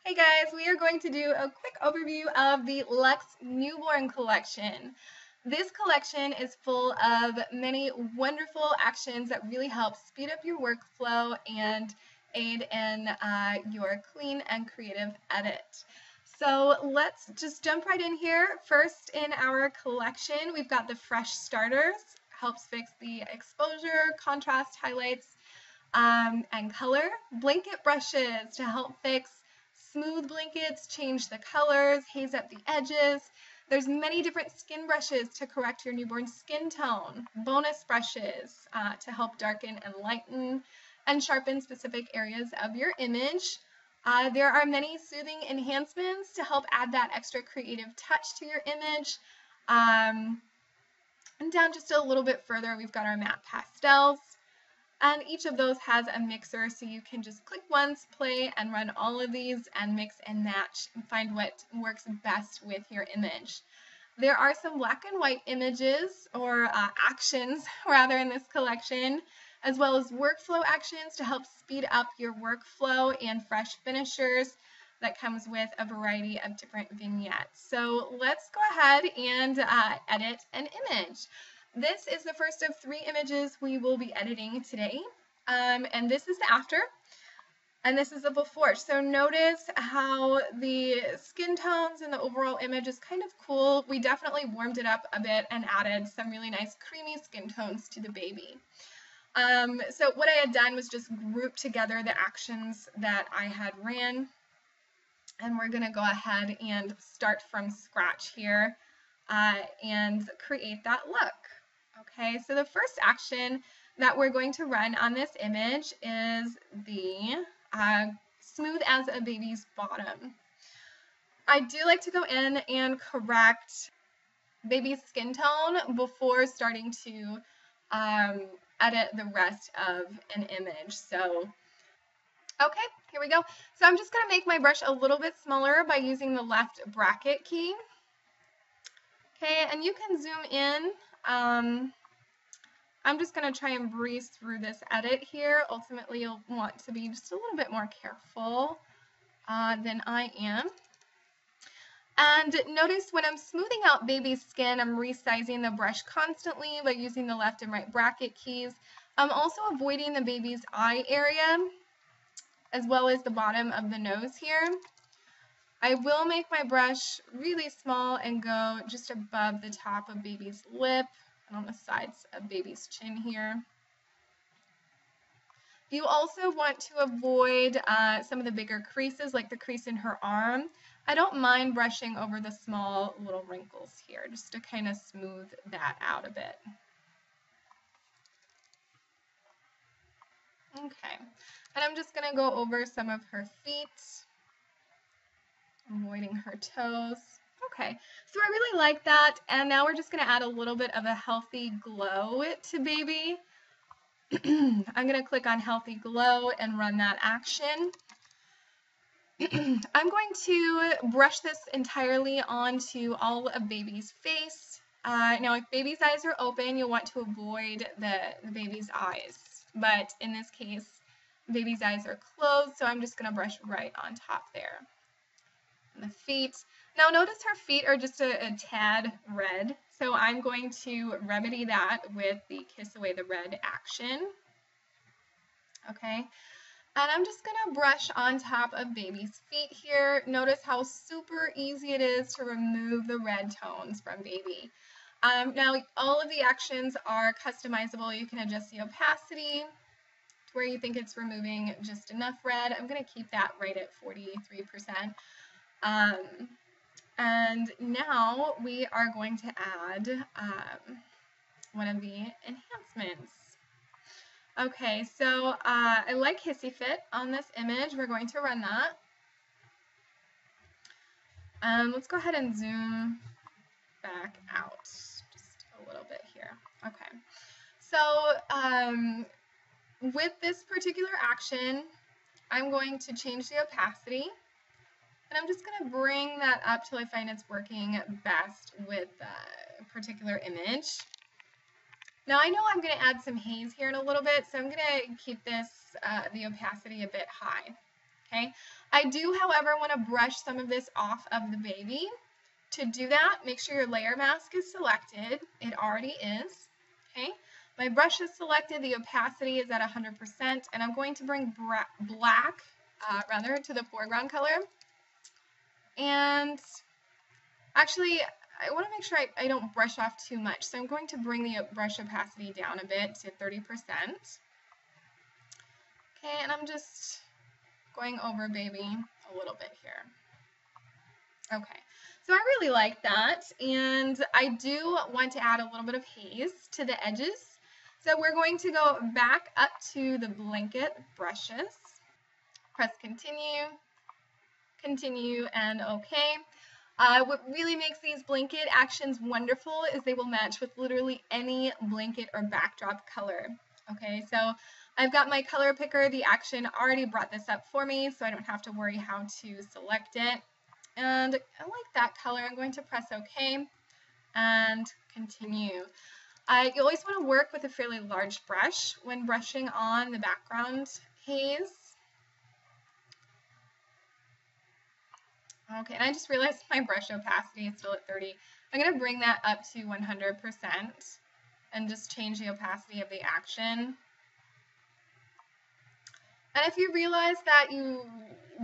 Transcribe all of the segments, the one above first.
Hey guys, we are going to do a quick overview of the Luxe Newborn Collection. This collection is full of many wonderful actions that really help speed up your workflow and aid in your clean and creative edit. So let's just jump right in here. First in our collection, we've got the Fresh Starters, helps fix the exposure, contrast, highlights, and color. Blanket brushes to help fix smooth blankets, change the colors, haze up the edges. There's many different skin brushes to correct your newborn skin tone. Bonus brushes to help darken and lighten and sharpen specific areas of your image. There are many soothing enhancements to help add that extra creative touch to your image. And down just a little bit further, we've got our matte pastels. And each of those has a mixer, so you can just click once, play, and run all of these and mix and match and find what works best with your image. There are some black and white images, or actions rather, in this collection, as well as workflow actions to help speed up your workflow and fresh finishers that comes with a variety of different vignettes. So let's go ahead and edit an image. This is the first of 3 images we will be editing today, and this is the after, and this is the before. So notice how the skin tones and the overall image is kind of cool. We definitely warmed it up a bit and added some really nice creamy skin tones to the baby. So what I had done was just group together the actions that I had ran, and we're going to go ahead and start from scratch here and create that look. Okay, so the first action that we're going to run on this image is the smooth as a baby's bottom. I do like to go in and correct baby's skin tone before starting to edit the rest of an image. So, okay, here we go. So I'm just going to make my brush a little bit smaller by using the left bracket key. Okay, and you can zoom in. I'm just going to try and breeze through this edit here. Ultimately, you'll want to be just a little bit more careful than I am. And notice when I'm smoothing out baby's skin, I'm resizing the brush constantly by using the left and right bracket keys. I'm also avoiding the baby's eye area, as well as the bottom of the nose here. I will make my brush really small and go just above the top of baby's lip and on the sides of baby's chin here. You also want to avoid some of the bigger creases, like the crease in her arm. I don't mind brushing over the small little wrinkles here, just to kind of smooth that out a bit. Okay, and I'm just going to go over some of her feet, avoiding her toes. Okay, so I really like that, and now we're just going to add a little bit of a healthy glow to baby. I'm going to click on Healthy Glow and run that action. I'm going to brush this entirely onto all of baby's face. Now, if baby's eyes are open, you'll want to avoid the baby's eyes, but in this case, baby's eyes are closed, so I'm just going to brush right on top there. And the feet. Now notice her feet are just a tad red, so I'm going to remedy that with the Kiss Away the Red action. Okay, and I'm just going to brush on top of baby's feet here. Notice how super easy it is to remove the red tones from baby. Now all of the actions are customizable. You can adjust the opacity to where you think it's removing just enough red. I'm going to keep that right at 43%. And now we are going to add one of the enhancements. Okay, so I like Hissy Fit on this image. We're going to run that. Let's go ahead and zoom back out just a little bit here. Okay, so with this particular action, I'm going to change the opacity. And I'm just going to bring that up till I find it's working best with a particular image. Now I know I'm going to add some haze here in a little bit, so I'm going to keep this, the opacity a bit high. Okay, I do, however, want to brush some of this off of the baby. To do that, make sure your layer mask is selected. It already is. Okay, my brush is selected, the opacity is at 100%, and I'm going to bring black to the foreground color. And actually, I want to make sure I don't brush off too much, so I'm going to bring the brush opacity down a bit to 30%. Okay, and I'm just going over baby a little bit here. Okay, so I really like that, and I do want to add a little bit of haze to the edges. So we're going to go back up to the blanket brushes, press continue, continue, and okay. What really makes these blanket actions wonderful is they will match with literally any blanket or backdrop color. Okay, so I've got my color picker. The action already brought this up for me, so I don't have to worry how to select it. And I like that color. I'm going to press OK and continue. You always want to work with a fairly large brush when brushing on the background haze. Okay, and I just realized my brush opacity is still at 30. I'm going to bring that up to 100% and just change the opacity of the action. And if you realize that you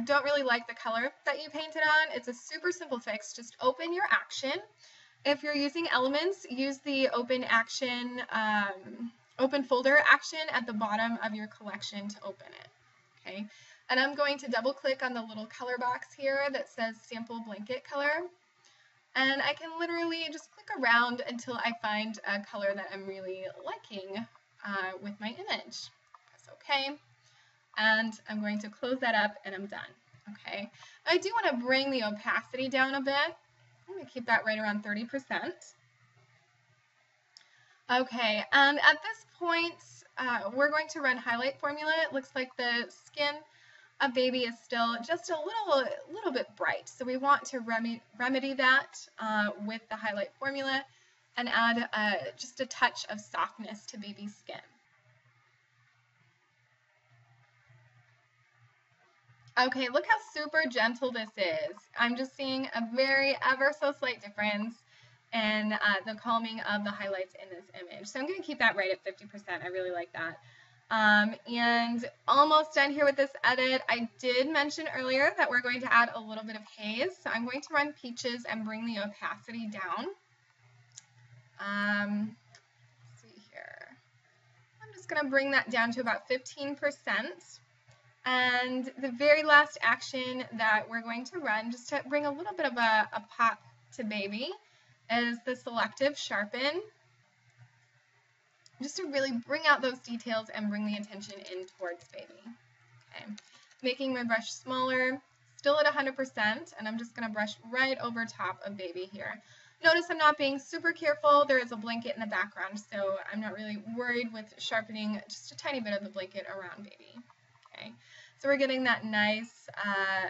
don't really like the color that you painted on, it's a super simple fix. Just open your action. If you're using elements, use the open action, open folder action at the bottom of your collection to open it. Okay, and I'm going to double click on the little color box here that says sample blanket color. And I can literally just click around until I find a color that I'm really liking with my image. Press OK. And I'm going to close that up and I'm done. Okay, I do want to bring the opacity down a bit. I'm going to keep that right around 30%. Okay, and at this point, we're going to run highlight formula. It looks like the skin of baby is still just a little bit bright. So we want to remedy that with the highlight formula and add just a touch of softness to baby's skin. Okay, look how super gentle this is. I'm just seeing a very ever so slight difference in the calming of the highlights in this image. So I'm going to keep that right at 50%. I really like that. And almost done here with this edit. I did mention earlier that we're going to add a little bit of haze. So I'm going to run peaches and bring the opacity down. Let's see here. I'm just going to bring that down to about 15%. And the very last action that we're going to run, just to bring a little bit of a pop to baby, is the Selective Sharpen, just to really bring out those details and bring the attention in towards baby. Okay, making my brush smaller, still at 100%, and I'm just going to brush right over top of baby here. Notice I'm not being super careful. There is a blanket in the background, so I'm not really worried with sharpening just a tiny bit of the blanket around baby. Okay, so we're getting that nice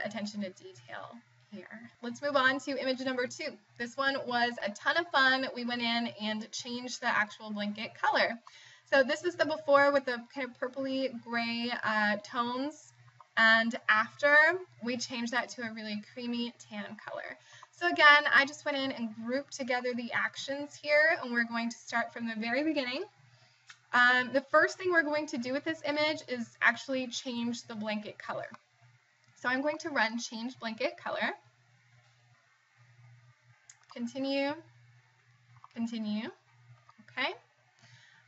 attention to detail here. Let's move on to image number 2. This one was a ton of fun. We went in and changed the actual blanket color. So this is the before with the kind of purpley gray tones, and after we changed that to a really creamy tan color. So again, I just went in and grouped together the actions here, and we're going to start from the very beginning. The first thing we're going to do with this image is actually change the blanket color. So I'm going to run change blanket color, continue, continue, okay?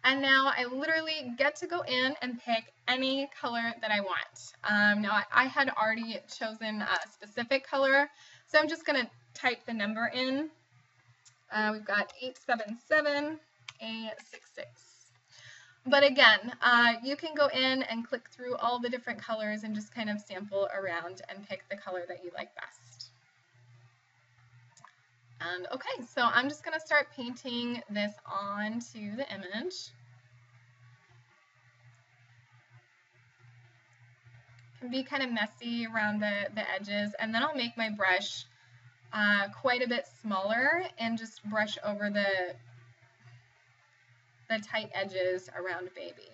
And now I literally get to go in and pick any color that I want. Now I had already chosen a specific color, so I'm just going to type the number in. We've got 877A66. But again, you can go in and click through all the different colors and just kind of sample around and pick the color that you like best. And okay, so I'm just going to start painting this onto the image. It can be kind of messy around the edges, and then I'll make my brush quite a bit smaller and just brush over the tight edges around baby.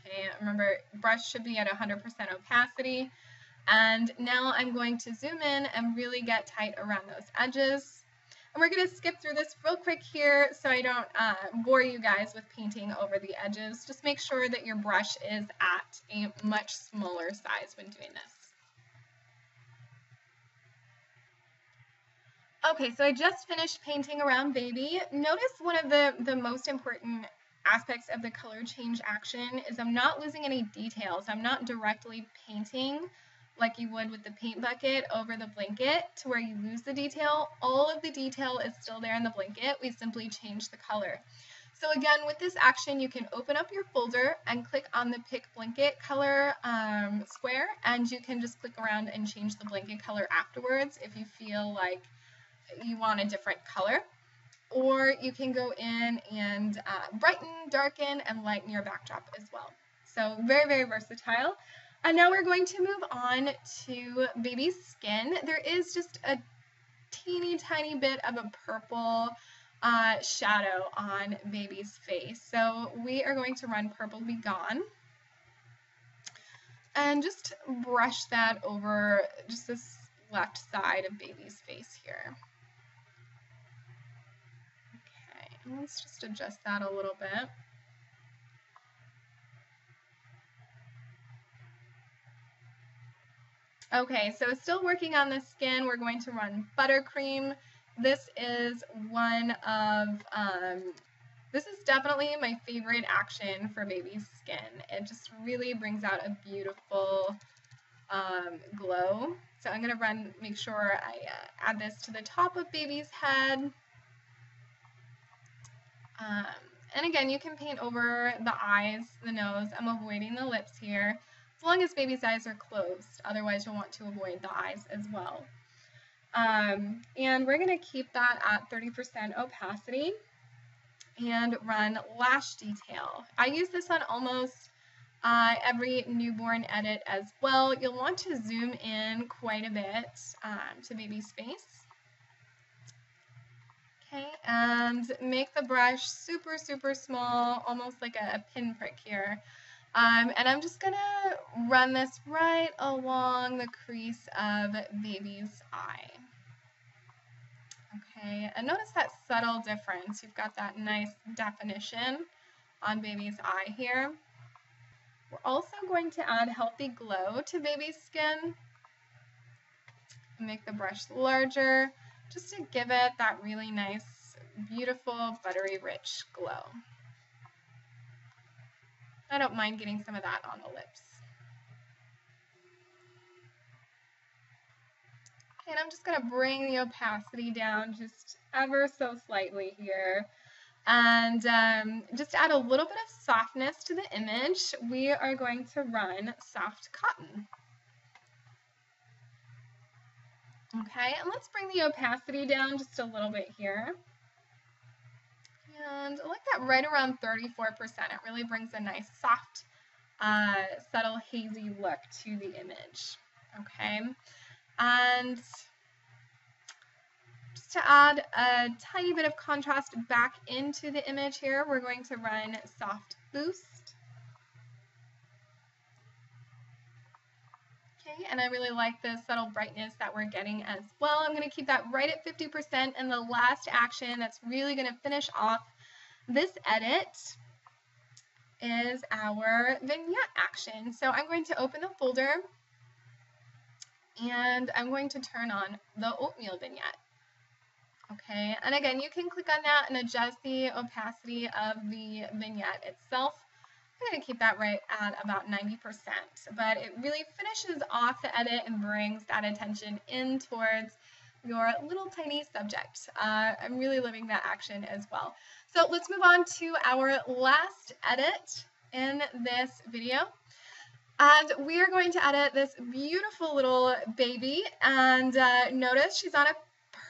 Okay, remember, brush should be at 100% opacity. And now I'm going to zoom in and really get tight around those edges. And we're going to skip through this real quick here so I don't bore you guys with painting over the edges. Just make sure that your brush is at a much smaller size when doing this. Okay, so I just finished painting around Baby. Notice one of the most important aspects of the color change action is I'm not losing any details. I'm not directly painting like you would with the paint bucket over the blanket to where you lose the detail. All of the detail is still there in the blanket. We simply change the color. So again, with this action, you can open up your folder and click on the Pick Blanket Color square, and you can just click around and change the blanket color afterwards if you feel like you want a different color. Or you can go in and brighten, darken, and lighten your backdrop as well. So very, very versatile. And now we're going to move on to Baby's skin. There is just a teeny tiny bit of a purple shadow on Baby's face. So we are going to run Purple Be Gone and just brush that over just this left side of Baby's face here. Okay, and let's just adjust that a little bit. Okay, so still working on the skin, we're going to run Buttercream. This is this is definitely my favorite action for Baby's skin. It just really brings out a beautiful glow. So I'm going to make sure I add this to the top of Baby's head. And again, you can paint over the eyes, the nose. I'm avoiding the lips here, as long as Baby's eyes are closed. Otherwise, you'll want to avoid the eyes as well. And we're going to keep that at 30% opacity and run Lash Detail. I use this on almost every newborn edit as well. You'll want to zoom in quite a bit to Baby's face. Okay, and make the brush super, super small, almost like a pinprick here. And I'm just going to run this right along the crease of Baby's eye. Okay, and notice that subtle difference. You've got that nice definition on Baby's eye here. We're also going to add Healthy Glow to Baby's skin. Make the brush larger, just to give it that really nice, beautiful, buttery, rich glow. I don't mind getting some of that on the lips. Okay, and I'm just going to bring the opacity down just ever so slightly here. And just add a little bit of softness to the image. We are going to run Soft Cotton. Okay, and let's bring the opacity down just a little bit here. And I like that right around 34%. It really brings a nice soft, subtle, hazy look to the image. Okay, and just to add a tiny bit of contrast back into the image here, we're going to run Soft Boost. Okay, and I really like the subtle brightness that we're getting as well. I'm going to keep that right at 50%, and the last action that's really going to finish off this edit is our vignette action. So I'm going to open the folder, and I'm going to turn on the oatmeal vignette. Okay, and again, you can click on that and adjust the opacity of the vignette itself. I'm going to keep that right at about 90%, but it really finishes off the edit and brings that attention in towards your little tiny subject. I'm really loving that action as well. So let's move on to our last edit in this video. And we are going to edit this beautiful little baby, and notice she's on a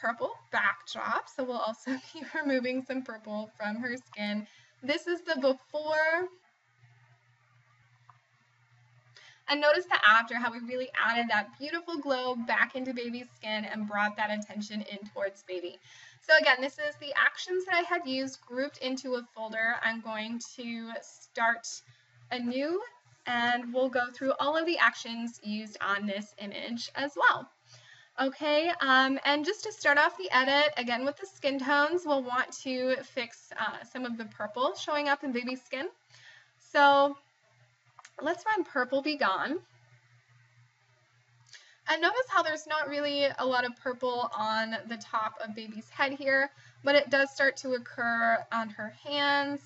purple backdrop, so we'll also be removing some purple from her skin. This is the before. And notice the after, how we really added that beautiful glow back into Baby's skin and brought that attention in towards Baby. So again, this is the actions that I had used grouped into a folder. I'm going to start a new and we'll go through all of the actions used on this image as well. Okay, and just to start off the edit, again with the skin tones, we'll want to fix some of the purple showing up in baby's skin. So let's run Purple Be Gone. And notice how there's not really a lot of purple on the top of baby's head here, but it does start to occur on her hands,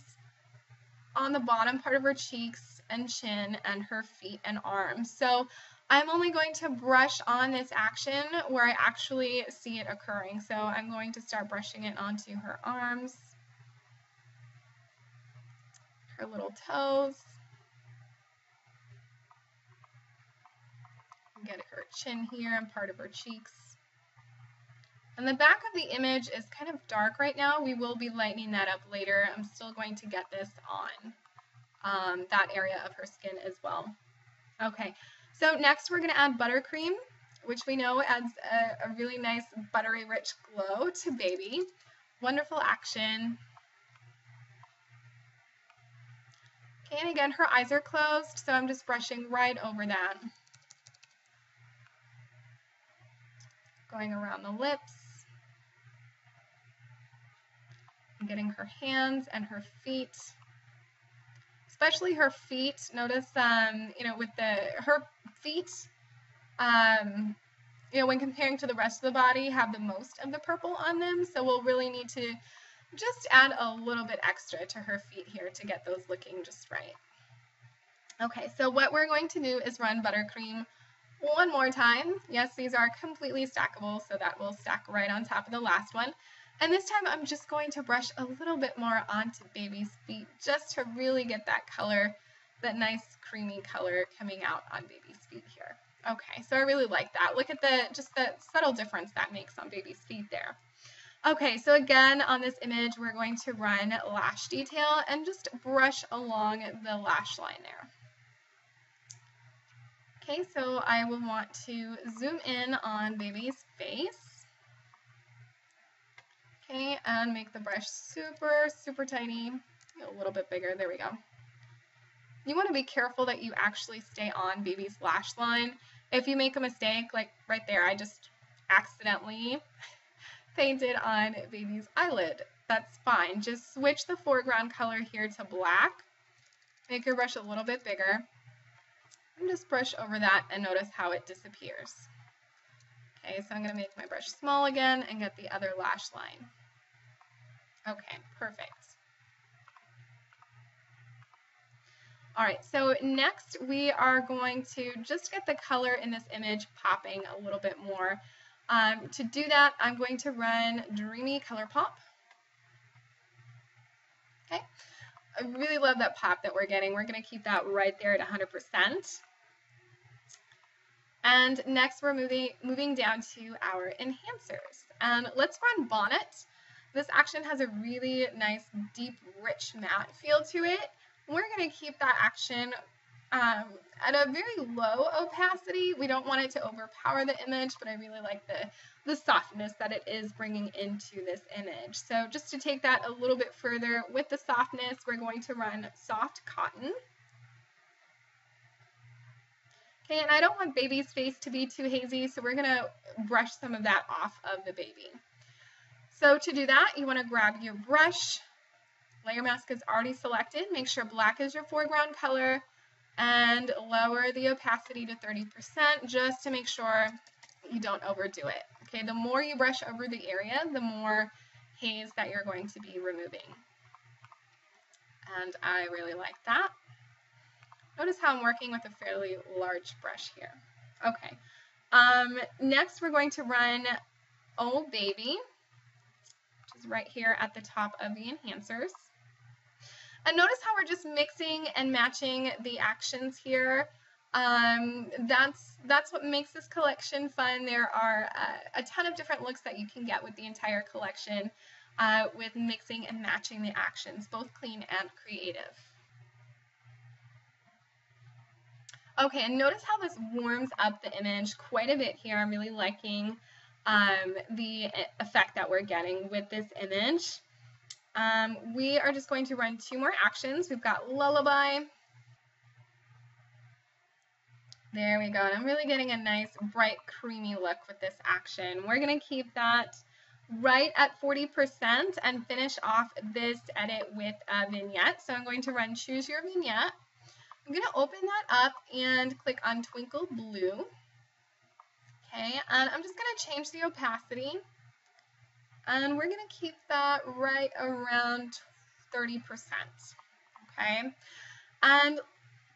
on the bottom part of her cheeks and chin, and her feet and arms. So I'm only going to brush on this action where I actually see it occurring. So I'm going to start brushing it onto her arms, her little toes, get her chin here and part of her cheeks. And the back of the image is kind of dark right now. We will be lightening that up later. I'm still going to get this on that area of her skin as well. Okay, so next we're going to add Buttercream, which we know adds a really nice buttery rich glow to baby. Wonderful action. Okay, and again, her eyes are closed, so I'm just brushing right over that. Going around the lips. And getting her hands and her feet. Especially her feet. Notice, you know, with her feet, you know, when comparing to the rest of the body, have the most of the purple on them. So we'll really need to just add a little bit extra to her feet here to get those looking just right. Okay, so what we're going to do is run Buttercream one more time. Yes, these are completely stackable, so that will stack right on top of the last one. And this time I'm just going to brush a little bit more onto baby's feet just to really get that color, that nice creamy color coming out on baby's feet here. Okay, so I really like that. Look at just the subtle difference that makes on baby's feet there. Okay, so again, on this image, we're going to run Lash Detail and just brush along the lash line there. Okay, so I will want to zoom in on baby's face. Okay, and make the brush super, super tiny, a little bit bigger. There we go. You want to be careful that you actually stay on baby's lash line. If you make a mistake, like right there, I just accidentally painted on baby's eyelid. That's fine. Just switch the foreground color here to black. Make your brush a little bit bigger. And just brush over that and notice how it disappears. Okay, so I'm going to make my brush small again and get the other lash line. Okay, perfect. All right, so next we are going to just get the color in this image popping a little bit more. To do that, I'm going to run Dreamy Color Pop. Okay, I really love that pop that we're getting. We're going to keep that right there at 100%. And next we're moving down to our enhancers. Let's run Bonnet. This action has a really nice, deep, rich matte feel to it. We're going to keep that action at a very low opacity. We don't want it to overpower the image, but I really like the softness that it is bringing into this image. So just to take that a little bit further with the softness, we're going to run Soft Cotton. Okay, and I don't want baby's face to be too hazy, so we're going to brush some of that off of the baby. So to do that, you want to grab your brush. Layer mask is already selected. Make sure black is your foreground color and lower the opacity to 30% just to make sure you don't overdo it. Okay, the more you brush over the area, the more haze that you're going to be removing. And I really like that. Notice how I'm working with a fairly large brush here. Okay, next we're going to run Oh Baby, which is right here at the top of the enhancers. And notice how we're just mixing and matching the actions here. That's what makes this collection fun. There are a ton of different looks that you can get with the entire collection with mixing and matching the actions, both clean and creative. Okay, and notice how this warms up the image quite a bit here. I'm really liking the effect that we're getting with this image. We are just going to run two more actions. We've got Lullaby There we go. And I'm really getting a nice bright creamy look with this action. We're going to keep that right at 40% and finish off this edit with a vignette. So I'm going to run Choose Your Vignette. I'm going to open that up and click on Twinkle Blue. Okay, and I'm just going to change the opacity. And we're going to keep that right around 30%. Okay, and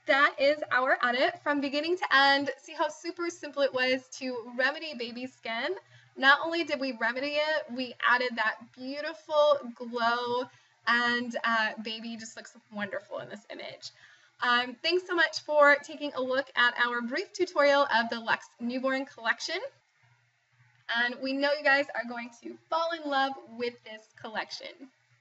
that is our edit from beginning to end. See how super simple it was to remedy baby skin. Not only did we remedy it, we added that beautiful glow, and baby just looks wonderful in this image. Thanks so much for taking a look at our brief tutorial of the Luxe Newborn Collection. And we know you guys are going to fall in love with this collection.